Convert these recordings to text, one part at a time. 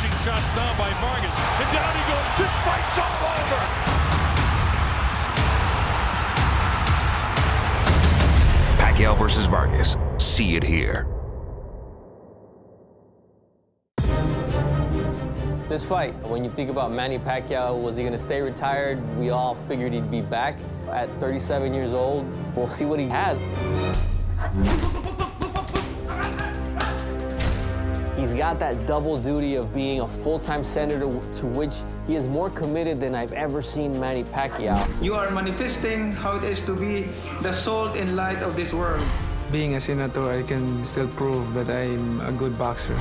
Punishing shots now by Vargas. And down he goes. This fight's all over. Pacquiao versus Vargas. See it here. This fight, when you think about Manny Pacquiao, was he going to stay retired? We all figured he'd be back. At 37 years old, we'll see what he has. He's got that double duty of being a full-time senator, to which he is more committed than I've ever seen Manny Pacquiao. You are manifesting how it is to be the salt and light of this world. Being a senator, I can still prove that I'm a good boxer.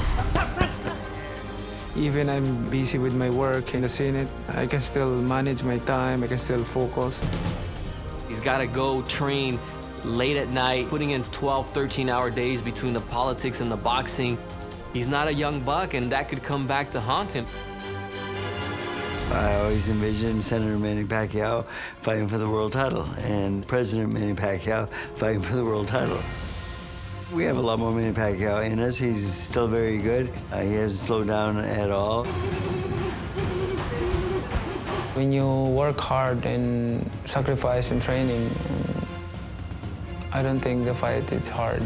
Even I'm busy with my work in the Senate, I can still manage my time, I can still focus. He's got to go train late at night, putting in 12, 13-hour days between the politics and the boxing. He's not a young buck, and that could come back to haunt him. I always envisioned Senator Manny Pacquiao fighting for the world title and President Manny Pacquiao fighting for the world title. We have a lot more Manny Pacquiao in us. He's still very good. He hasn't slowed down at all. When you work hard and sacrifice in training, I don't think the fight is hard.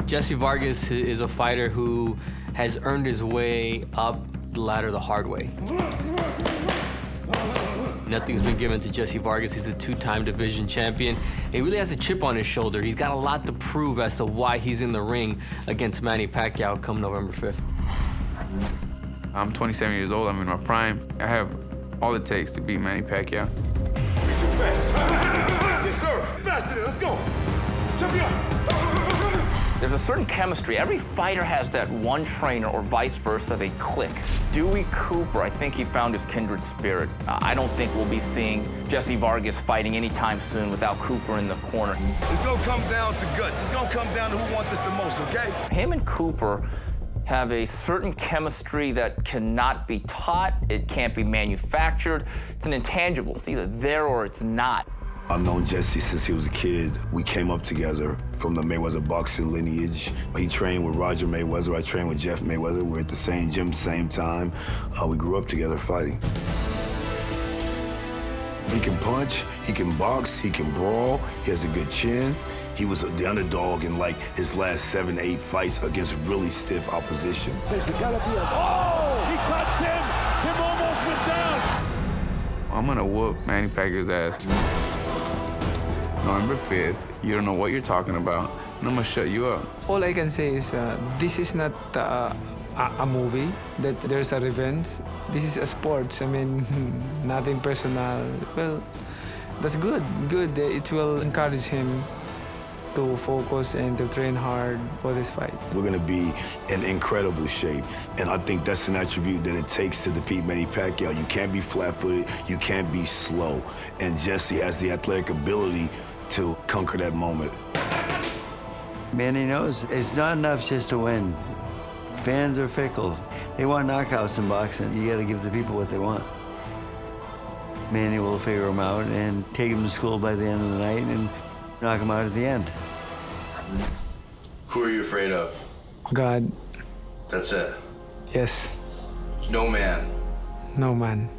Jessie Vargas is a fighter who has earned his way up the ladder the hard way. Nothing's been given to Jessie Vargas. He's a two-time division champion. He really has a chip on his shoulder. He's got a lot to prove as to why he's in the ring against Manny Pacquiao come November 5th. I'm 27 years old. I'm in my prime. I have all it takes to beat Manny Pacquiao. Yes, sir. Faster, let's go. Champion. There's a certain chemistry. Every fighter has that one trainer or vice versa, they click. Dewey Cooper, I think he found his kindred spirit. I don't think we'll be seeing Jessie Vargas fighting anytime soon without Cooper in the corner. It's gonna come down to guts. It's gonna come down to who wants this the most, okay? Him and Cooper have a certain chemistry that cannot be taught, it can't be manufactured. It's an intangible. It's either there or it's not. I've known Jessie since he was a kid. We came up together from the Mayweather boxing lineage. He trained with Roger Mayweather. I trained with Jeff Mayweather. We're at the same gym, same time. We grew up together fighting. He can punch, he can box, he can brawl, he has a good chin. He was the underdog in like his last 7, 8 fights against really stiff opposition. There's gotta be a... Oh! He caught Tim! Tim almost went down! I'm gonna whoop Manny Pacquiao's ass. November 5th, you don't know what you're talking about, and I'm gonna shut you up. All I can say is this is not a movie, that there's a revenge. This is a sport. I mean, nothing personal. Well, that's good. It will encourage him to focus and to train hard for this fight. We're gonna be in incredible shape, and I think that's an attribute that it takes to defeat Manny Pacquiao. You can't be flat-footed, you can't be slow, and Jessie has the athletic ability to conquer that moment. Manny knows it's not enough just to win. Fans are fickle. They want knockouts in boxing. You gotta give the people what they want. Manny will figure them out and take them to school by the end of the night and knock them out at the end. Who are you afraid of? God. That's it. Yes. No man. No man.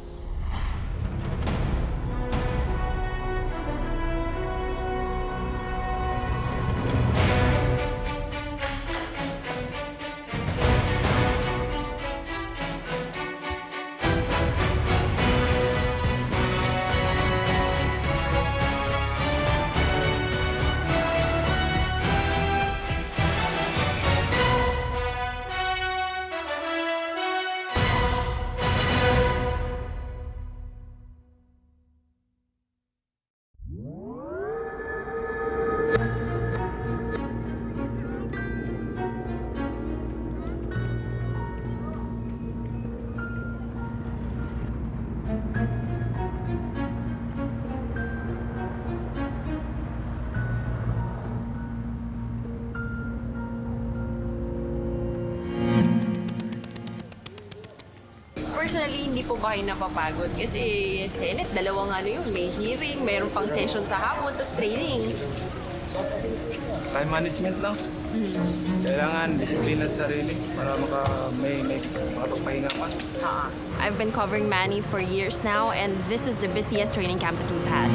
Personally, hindi po ba kayo napapagod? Kasi Senate, dalawang ano yun, may hearing, mayroon pang session sa hapon, tapos training. time management lang. Kailangan disiplina sa sarili para may makapagpahinga ka. I've been covering Manny for years now, and this is the busiest training camp that we've had.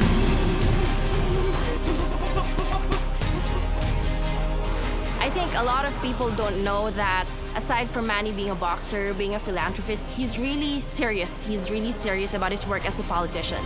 I think a lot of people don't know that aside from Manny being a boxer, being a philanthropist, he's really serious. He's really serious about his work as a politician.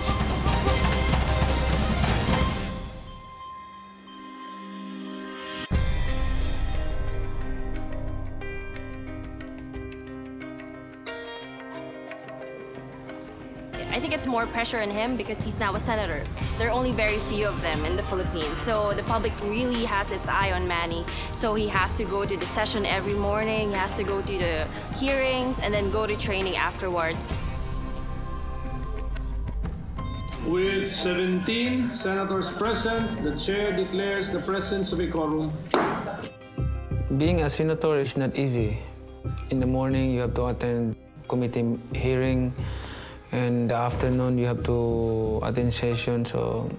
I think it's more pressure on him because he's now a senator. There are only very few of them in the Philippines, so the public really has its eye on Manny. So he has to go to the session every morning, he has to go to the hearings, and then go to training afterwards. With 17 senators present, the chair declares the presence of a quorum. Being a senator is not easy. In the morning, you have to attend committee hearing. And the afternoon, you have to attend session, so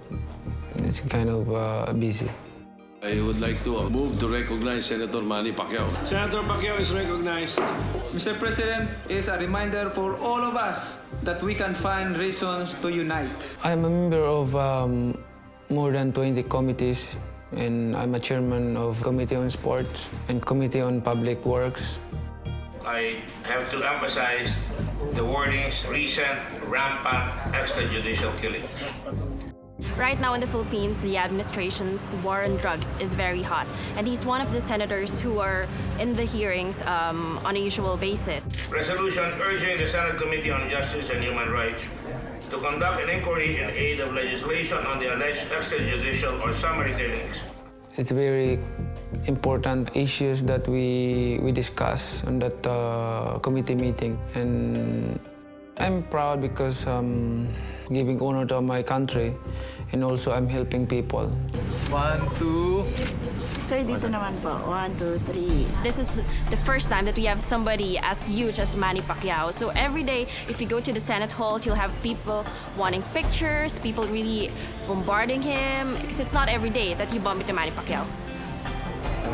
it's kind of busy. I would like to move to recognize Senator Manny Pacquiao. Senator Pacquiao is recognized. Mr. President, is a reminder for all of us that we can find reasons to unite. I'm a member of more than 20 committees, and I'm a chairman of Committee on Sports and Committee on Public Works. I have to emphasize the wordings recent rampant extrajudicial killings. Right now in the Philippines, the administration's war on drugs is very hot. And he's one of the senators who are in the hearings on a usual basis. Resolution urging the Senate Committee on Justice and Human Rights to conduct an inquiry in aid of legislation on the alleged extrajudicial or summary killings. It's very important issues that we discuss on that committee meeting. And I'm proud because I'm giving honor to my country, and also I'm helping people. 1, 2. Sir, dito naman po. 1, 2, 3. This is the first time that we have somebody as huge as Manny Pacquiao. So every day, if you go to the Senate Hall, you'll have people wanting pictures, people really bombarding him, because it's not every day that you bump into Manny Pacquiao.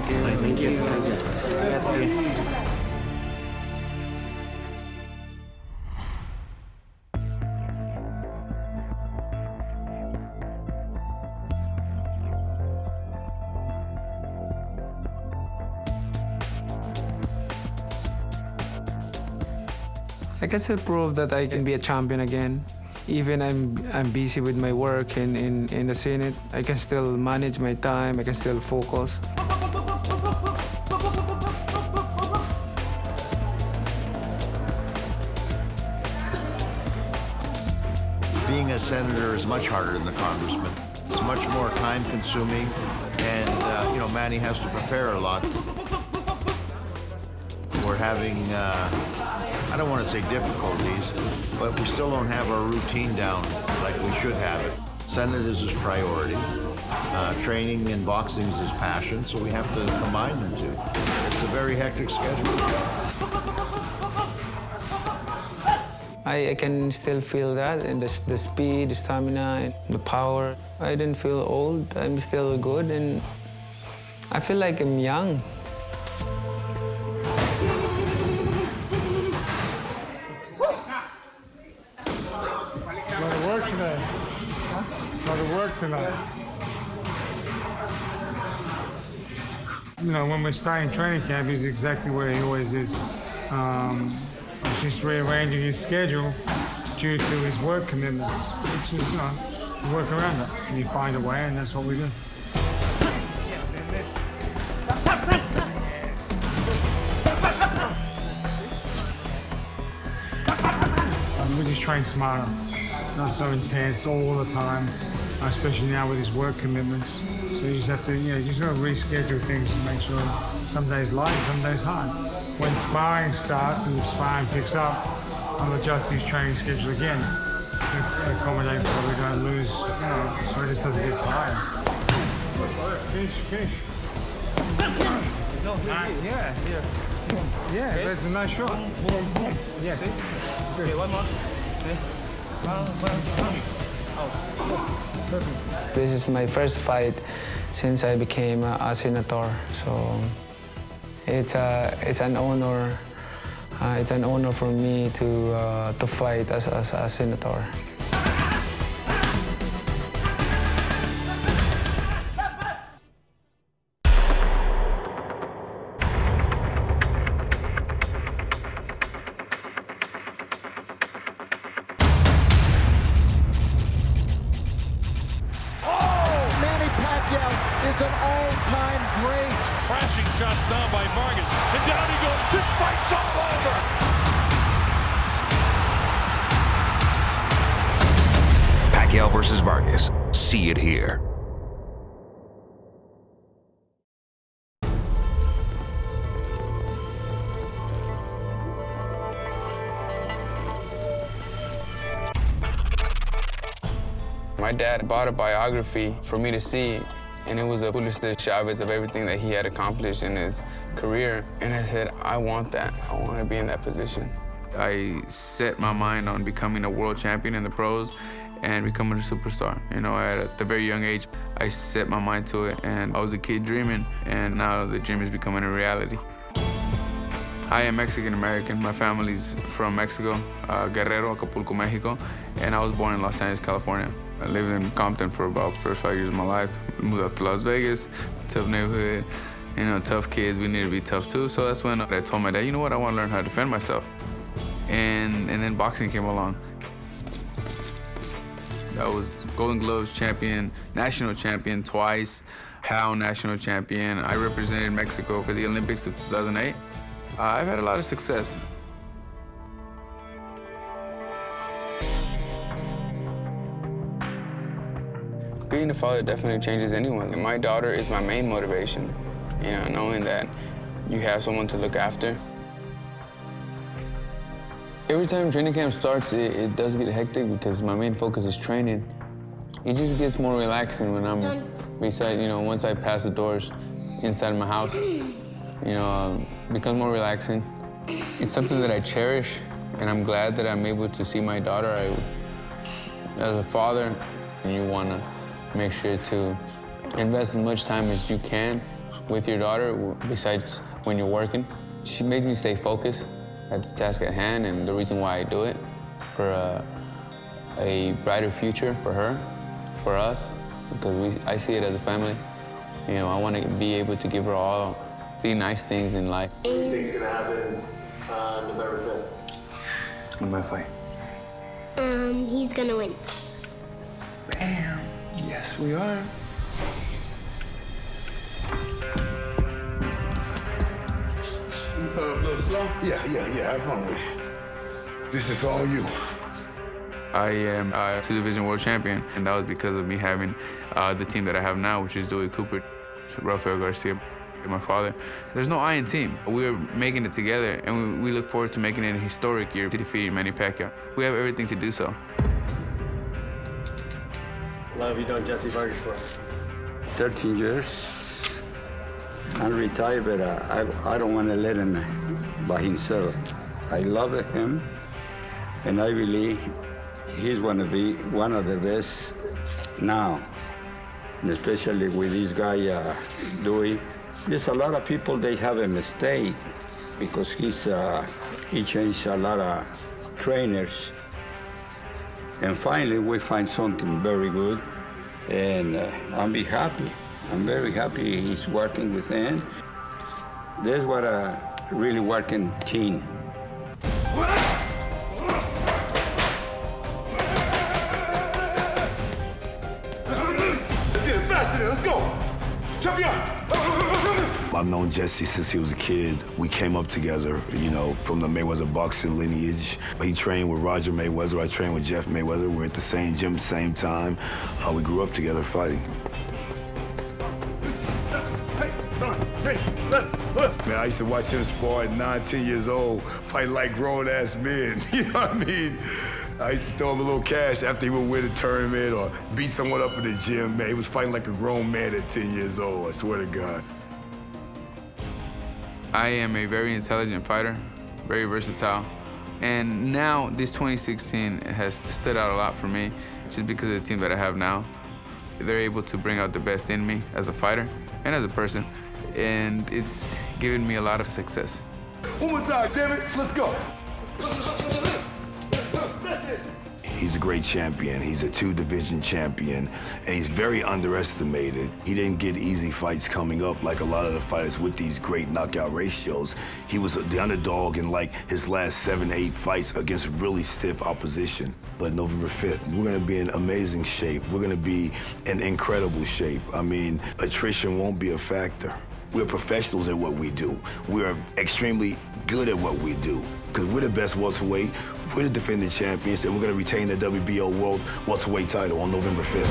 Thank you. Thank you. I can still prove that I can be a champion again. Even I'm busy with my work in the Senate, I can still manage my time, I can still focus. Being a senator is much harder than the congressman. It's much more time-consuming, and Manny has to prepare a lot. We're having, I don't want to say difficulties, but we still don't have our routine down like we should have it. Senate is his priority. Training and boxing is his passion, so we have to combine them two. It's a very hectic schedule. I can still feel that, and the speed, the stamina, and the power. I didn't feel old. I'm still good, and I feel like I'm young. Go to work today. Go to work tonight. When we start in training camp, he's exactly where he always is. He's just rearranging his schedule due to his work commitments, which is, you work around it and you find a way, and that's what we do. We just train smarter, not so intense all the time, especially now with his work commitments. So you just have to, you just got to reschedule things and make sure some days light, some days hard. When sparring starts and sparring picks up, I'll adjust his training schedule again to accommodate for we're going to lose, so he just doesn't get tired. Finish. Yeah, that's a nice shot. Yes. Okay, one more. Okay. This is my first fight since I became a senator, so it's an honor. It's an honor for me to fight as a senator. Manny Pacquiao is an all-time great. Crashing shots down by Vargas. And down he goes. This fight's all over. Pacquiao versus Vargas. See it here. My dad bought a biography for me to see, and it was a Julio Chavez of everything that he had accomplished in his career. And I said, I want that. I want to be in that position. I set my mind on becoming a world champion in the pros and becoming a superstar. You know, at a very young age, I set my mind to it, and I was a kid dreaming, and now the dream is becoming a reality. I am Mexican-American. My family's from Mexico, Guerrero, Acapulco, Mexico, and I was born in Los Angeles, California. I lived in Compton for about the first 5 years of my life. Moved up to Las Vegas, tough neighborhood, you know, tough kids. We need to be tough too. So that's when I told my dad, you know what, I want to learn how to defend myself. And then boxing came along. I was Golden Gloves champion, national champion twice, PAL national champion. I represented Mexico for the Olympics of 2008. I've had a lot of success. Being a father definitely changes anyone. My daughter is my main motivation, you know, knowing that you have someone to look after. Every time training camp starts, it does get hectic because my main focus is training. It just gets more relaxing when I'm beside, you know, once I pass the doors inside my house, you know, it becomes more relaxing. It's something that I cherish, and I'm glad that I'm able to see my daughter. As a father, you want to make sure to invest as much time as you can with your daughter, besides when you're working. She makes me stay focused at the task at hand, and the reason why I do it, for a brighter future for her, for us, because I see it as a family. You know, I want to be able to give her all the nice things in life. What do you think's gonna happen on November 5th? In my fight. He's gonna win. Bam. Yes, we are. You felt a little slow? Yeah, have fun with it. This is all you. I am a two-division world champion, and that was because of me having the team that I have now, which is Dewey Cooper, Rafael Garcia, and my father. There's no I in team. We're making it together, and we look forward to making it a historic year to defeat Manny Pacquiao. We have everything to do so. How long have you known Jessie Vargas for? 13 years. I'm retired, but I don't want to let him by himself. I love him, and I believe he's going to be one of the best now, and especially with this guy, Dewey. There's a lot of people, they have a mistake because he changed a lot of trainers. And finally, we find something very good, and I'm happy. I'm very happy he's working with him. That's what a really working team. Let's get it faster then, let's go. Champion! I've known Jessie since he was a kid. We came up together, you know, from the Mayweather boxing lineage. He trained with Roger Mayweather, I trained with Jeff Mayweather. We're at the same gym, same time. We grew up together fighting. Man, I used to watch him spar at 9, 10 years old, fight like grown-ass men, you know what I mean? I used to throw him a little cash after he would win a tournament or beat someone up in the gym, man. He was fighting like a grown man at 10 years old, I swear to God. I am a very intelligent fighter, very versatile, And now this 2016 has stood out a lot for me, just because of the team that I have now. They're able to bring out the best in me as a fighter and as a person, and it's given me a lot of success. One more time, damn it, let's go. He's a great champion. He's a 2-division champion, and he's very underestimated. He didn't get easy fights coming up like a lot of the fighters with these great knockout ratios. He was the underdog in like his last 7 to 8 fights against really stiff opposition. But November 5th, we're gonna be in amazing shape. We're gonna be in incredible shape. I mean, attrition won't be a factor. We're professionals at what we do. We're extremely good at what we do, because we're the best welterweight. We're the defending champions, and we're going to retain the WBO World Welterweight title on November 5th.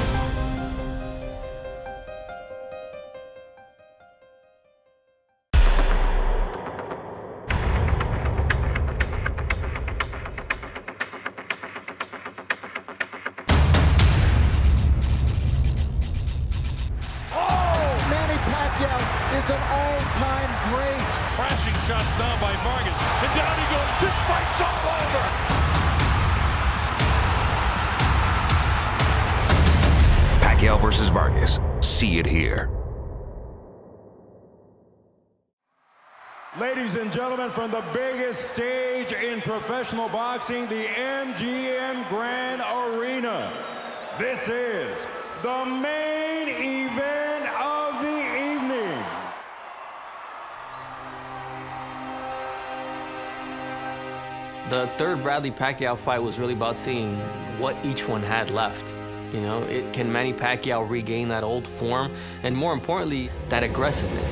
Manny Pacquiao is an all-time great. Crashing shots down by Vargas. And down he goes. This fight's all over. Pacquiao versus Vargas. See it here. Ladies and gentlemen, from the biggest stage in professional boxing, the MGM Grand Arena, this is the main event of the evening. The third Bradley Pacquiao fight was really about seeing what each one had left. You know, can Manny Pacquiao regain that old form? And more importantly, that aggressiveness.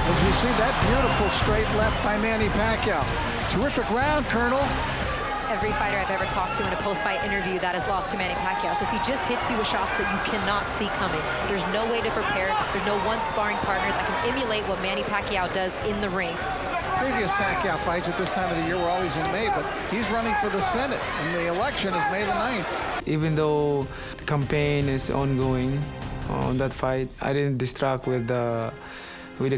And you see that beautiful straight left by Manny Pacquiao. Terrific round, Colonel. Every fighter I've ever talked to in a post-fight interview that has lost to Manny Pacquiao says he just hits you with shots that you cannot see coming. There's no way to prepare. There's no one sparring partner that can emulate what Manny Pacquiao does in the ring. Previous Pacquiao fights at this time of the year were always in May, but he's running for the Senate, and the election is May the 9th. Even though the campaign is ongoing on that fight, I didn't distract with the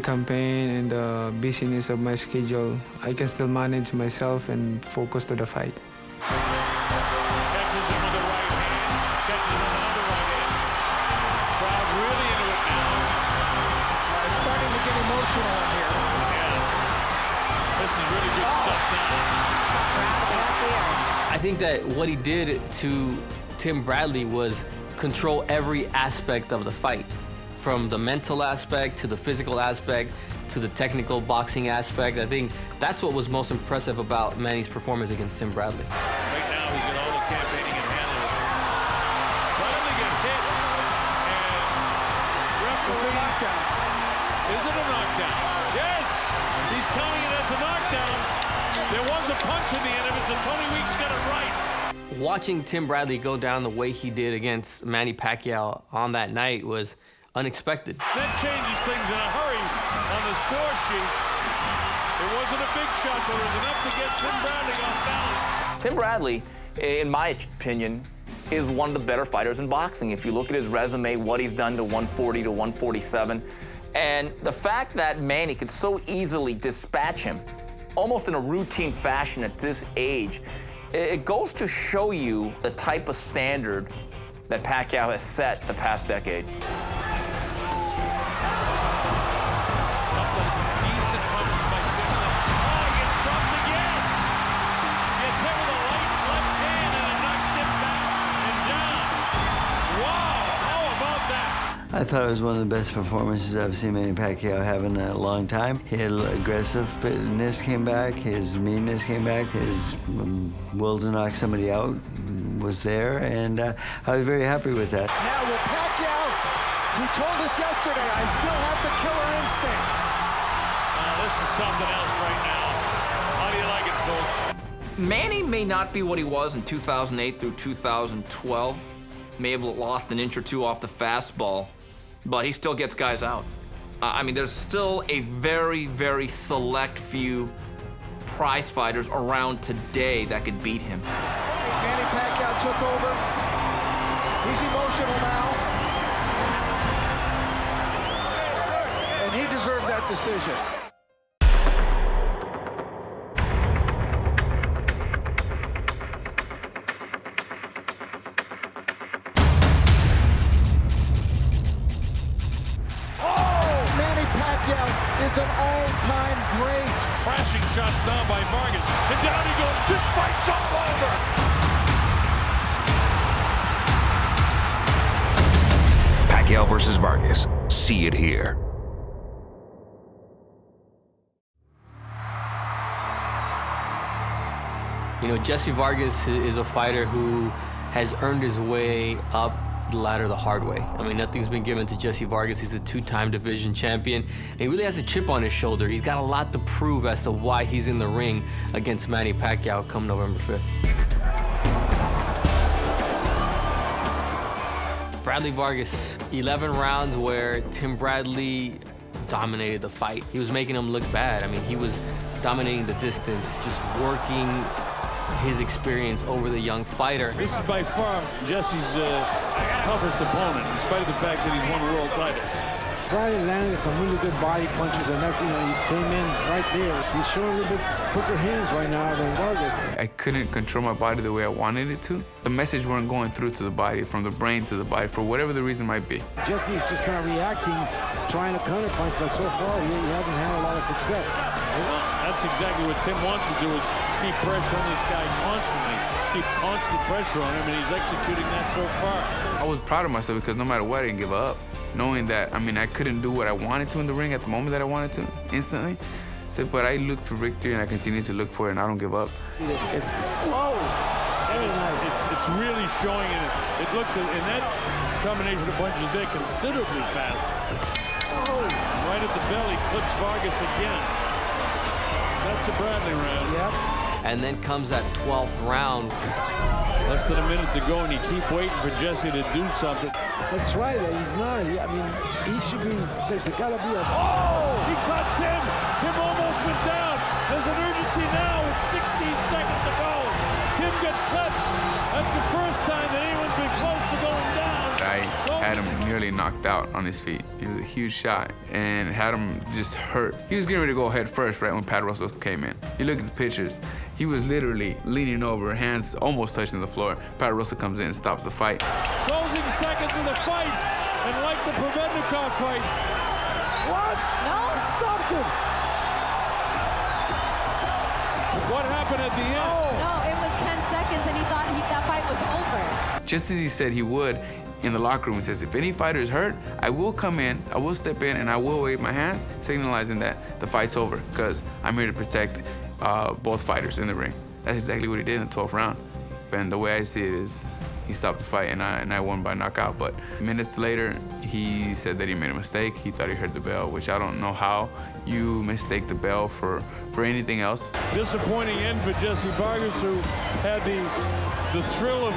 campaign and the busyness of my schedule. I can still manage myself and focus to the fight. Catches him with the right hand. Catches him with the right hand. Crowd really into it now. It's starting to get emotional in here. This is really good stuff now. I think that what he did to Tim Bradley was control every aspect of the fight. From the mental aspect to the physical aspect to the technical boxing aspect. I think that's what was most impressive about Manny's performance against Tim Bradley. Right now, he's got all the campaigning in hand. Bradley gets hit, and referee. It's a knockdown. Is it a knockdown? Yes! He's counting it as a knockdown. There was a punch in the end of it, so Tony Weeks got it right. Watching Tim Bradley go down the way he did against Manny Pacquiao on that night was unexpected. That changes things in a hurry on the score sheet. It wasn't a big shot, but it was enough to get Tim Bradley off balance. Tim Bradley, in my opinion, is one of the better fighters in boxing. If you look at his resume, what he's done to 140 to 147, and the fact that Manny could so easily dispatch him, almost in a routine fashion at this age, it goes to show you the type of standard that Pacquiao has set the past decade. I thought it was one of the best performances I've seen Manny Pacquiao have in a long time. His aggressiveness came back, his meanness came back, his will to knock somebody out was there, and I was very happy with that. Now with Pacquiao, who told us yesterday, I still have the killer instinct. This is something else right now. How do you like it, folks? Manny may not be what he was in 2008 through 2012. May have lost an inch or two off the fastball, but he still gets guys out. I mean, there's still a very, very select few prize fighters around today that could beat him. Manny Pacquiao took over. He's emotional now. And he deserved that decision. is an all-time great. Crashing shots down by Vargas. And down he goes. This fight's all over. Pacquiao versus Vargas. See it here. You know, Jessie Vargas is a fighter who has earned his way up the ladder the hard way. I mean, nothing's been given to Jessie Vargas. He's a two-time division champion. And he really has a chip on his shoulder. He's got a lot to prove as to why he's in the ring against Manny Pacquiao come November 5th. Bradley Vargas, 11 rounds where Tim Bradley dominated the fight. He was making him look bad. I mean, he was dominating the distance, just working his experience over the young fighter. This is by far Jessie's toughest opponent, in spite of the fact that he's won world titles. Bradley landed some really good body punches, and that, he just came in right there. He's showing a little bit quicker hands right now than Vargas. I couldn't control my body the way I wanted it to. The message weren't going through to the body, from the brain to the body, for whatever the reason might be. Jesse's just kind of reacting, trying to counterpunch, but so far he hasn't had a lot of success. Well, that's exactly what Tim wants to do, is keep pressure on this guy constantly. Keep constant pressure on him, and he's executing that so far. I was proud of myself because no matter what, I didn't give up. Knowing that, I mean, I couldn't do what I wanted to in the ring at the moment that I wanted to, instantly. So, but I looked for victory, and I continue to look for it, and I don't give up. It's whoa! Very nice. It's really showing, and it looked, in that combination of punches there, considerably faster. Oh. Right at the belly, clips Vargas again. That's the Bradley round. Yep. And then comes that 12th round. Less than a minute to go, and you keep waiting for Jessie to do something. That's right, he's not. I mean, he should be, there's gotta be a... Oh! He caught Tim! Tim almost went down. There's an urgency now with 16 seconds to go. Tim got cut. That's the first time that anyone's been close to going down. I had him nearly knocked out on his feet. It was a huge shot, and had him just hurt. He was getting ready to go head first right when Pat Russell came in. You look at the pictures, he was literally leaning over, hands almost touching the floor. Pat Russell comes in and stops the fight. Closing seconds of the fight, and like the Provednikov fight. What? No. Stopped him. What happened at the end? No, it was 10 seconds, and he thought that fight was over. Just as he said he would, in the locker room, he says, if any fighter is hurt, I will come in, I will step in, and I will wave my hands, signalizing that the fight's over, because I'm here to protect both fighters in the ring. That's exactly what he did in the 12th round. And the way I see it is, he stopped the fight, and I won by knockout. But minutes later, he said that he made a mistake. He thought he heard the bell, which I don't know how you mistake the bell for anything else. Disappointing end for Jessie Vargas, who had the thrill of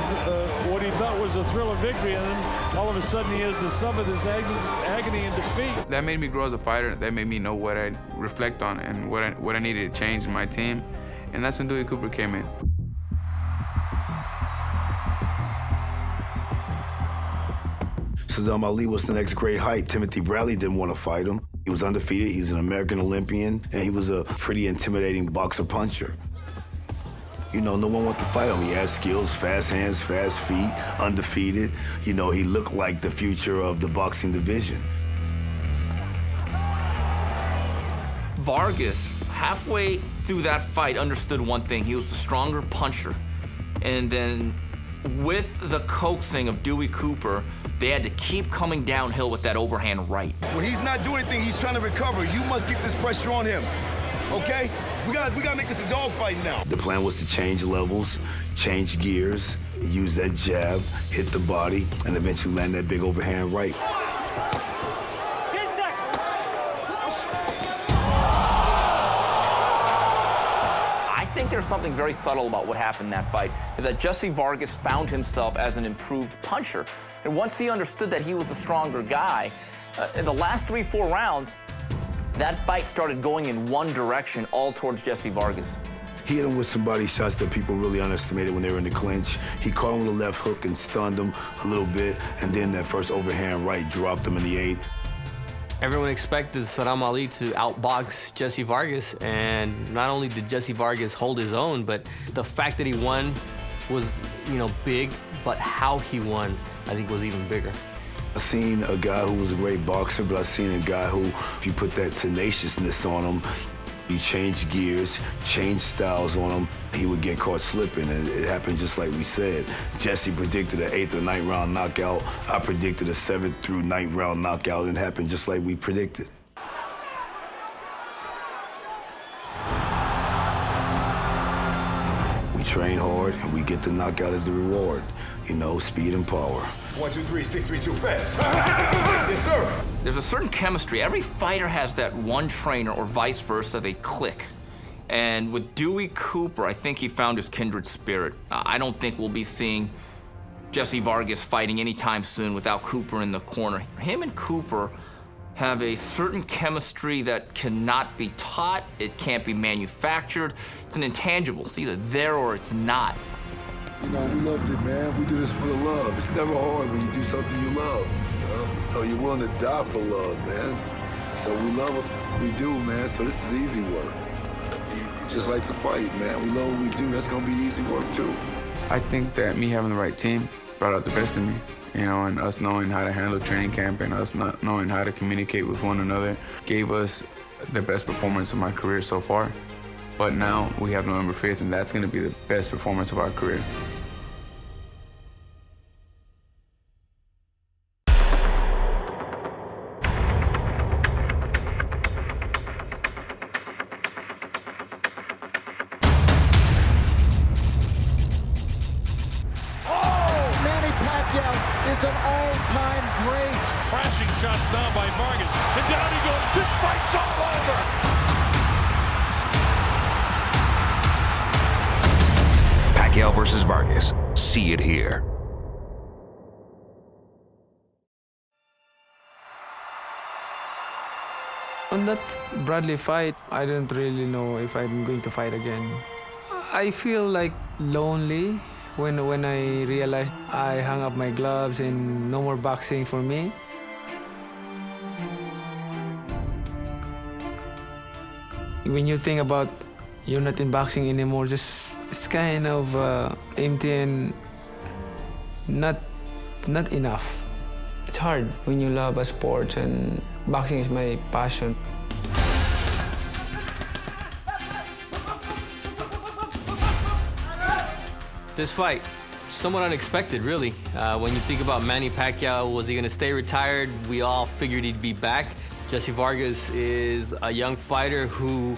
what he thought was the thrill of victory, and then all of a sudden he has to suffer this agony and defeat. That made me grow as a fighter. That made me know what I reflect on and what I needed to change in my team. And that's when Dewey Cooper came in. Saddam Ali was the next great hype. Timothy Bradley didn't want to fight him. He was undefeated, he's an American Olympian, and he was a pretty intimidating boxer puncher. You know, no one wanted to fight him. He had skills, fast hands, fast feet, undefeated. You know, he looked like the future of the boxing division. Vargas, halfway through that fight, understood one thing. He was the stronger puncher. And then with the coaxing of Dewey Cooper, they had to keep coming downhill with that overhand right. When he's not doing anything, he's trying to recover. You must get this pressure on him, okay? We gotta make this a dogfight now. The plan was to change levels, change gears, use that jab, hit the body, and eventually land that big overhand right. I think there's something very subtle about what happened in that fight, is that Jessie Vargas found himself as an improved puncher. And once he understood that he was the stronger guy, in the last 3-4 rounds, that fight started going in one direction, all towards Jessie Vargas. He hit him with some body shots that people really underestimated when they were in the clinch. He caught him with a left hook and stunned him a little bit, and then that first overhand right dropped him in the 8. Everyone expected Saddam Ali to outbox Jessie Vargas, and not only did Jessie Vargas hold his own, but the fact that he won was, big, but how he won, I think, was even bigger. I've seen a guy who was a great boxer, but I've seen a guy who, if you put that tenaciousness on him, you change gears, change styles on him, he would get caught slipping, and it happened just like we said. Jessie predicted an 8th or 9th round knockout. I predicted a 7th through 9th round knockout, and it happened just like we predicted. We train hard, and we get the knockout as the reward. You know, speed and power. 1, 2, 3, 6, 3, 2, fast. Yes, sir. There's a certain chemistry. Every fighter has that one trainer, or vice versa, they click. And with Dewey Cooper, I think he found his kindred spirit. I don't think we'll be seeing Jessie Vargas fighting anytime soon without Cooper in the corner. Him and Cooper have a certain chemistry that cannot be taught. It can't be manufactured. It's an intangible. It's either there or it's not. You know, we loved it, man. We do this for the love. It's never hard when you do something you love. You know, you're willing to die for love, man. So we love what we do, man. So this is easy work. Just like the fight, man. We love what we do. That's gonna be easy work too. I think that me having the right team brought out the best in me, you know, and us knowing how to handle training camp and us not knowing how to communicate with one another gave us the best performance of my career so far. But now we have November 5th, and that's gonna be the best performance of our career. Manny Pacquiao is an all-time great. Crashing shots down by Vargas. And down he goes. This fight's all over. Pacquiao versus Vargas. See it here. On that Bradley fight, I didn't really know if I'm going to fight again. I feel like lonely when I realized I hung up my gloves and no more boxing for me. When you think about you're not in boxing anymore, just it's kind of empty and not enough. It's hard when you love a sport, and boxing is my passion. This fight, somewhat unexpected, really. When you think about Manny Pacquiao, was he going to stay retired? We all figured he'd be back. Jessie Vargas is a young fighter who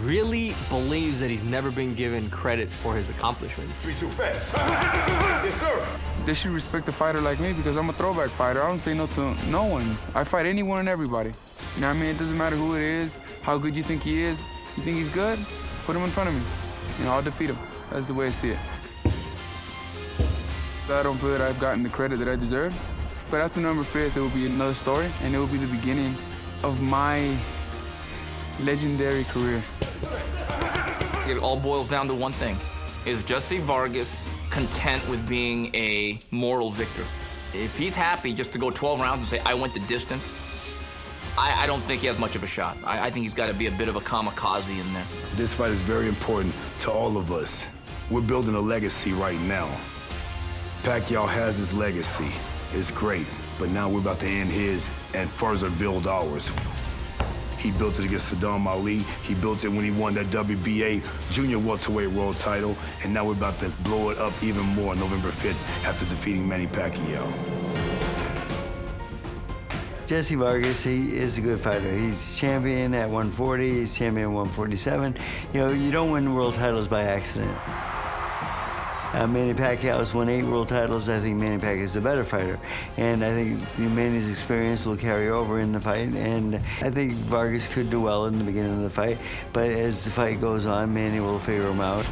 really believes that he's never been given credit for his accomplishments. 3, 2, fast. Yes, sir. They should respect a fighter like me because I'm a throwback fighter. I don't say no to no one. I fight anyone and everybody. You know what I mean? It doesn't matter who it is, how good you think he is. You think he's good? Put him in front of me. You know, I'll defeat him. That's the way I see it. I don't feel that I've gotten the credit that I deserve. But after November 5th, it will be another story, and it will be the beginning of my legendary career. It all boils down to one thing. Is Jessie Vargas content with being a moral victor? If he's happy just to go 12 rounds and say, I went the distance, I don't think he has much of a shot. I think he's got to be a bit of a kamikaze in there. This fight is very important to all of us. We're building a legacy right now. Pacquiao has his legacy. It's great, but now we're about to end his and further build ours. He built it against Saddam Ali. He built it when he won that WBA junior welterweight world title, and now we're about to blow it up even more on November 5th after defeating Manny Pacquiao. Jessie Vargas, he is a good fighter. He's champion at 140, he's champion at 147. You know, you don't win world titles by accident. Manny Pacquiao's won 8 world titles. I think Manny Pacquiao is a better fighter. And I think Manny's experience will carry over in the fight. And I think Vargas could do well in the beginning of the fight. But as the fight goes on, Manny will figure him out.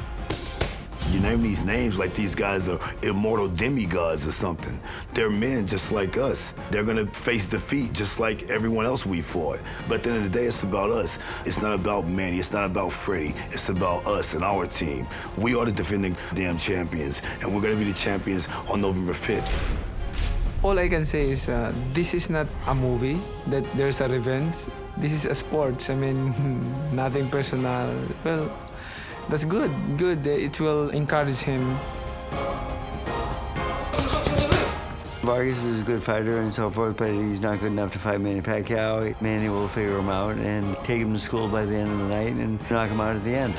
You name these names like these guys are immortal demigods or something. They're men just like us. They're gonna face defeat just like everyone else we fought. But at the end of the day, it's about us. It's not about Manny, it's not about Freddie. It's about us and our team. We are the defending damn champions, and we're gonna be the champions on November 5th. All I can say is this is not a movie that there's a revenge. This is a sport. I mean, nothing personal. Well, that's good. It will encourage him. Vargas is a good fighter and so forth, but he's not good enough to fight Manny Pacquiao. Manny will figure him out and take him to school by the end of the night and knock him out at the end.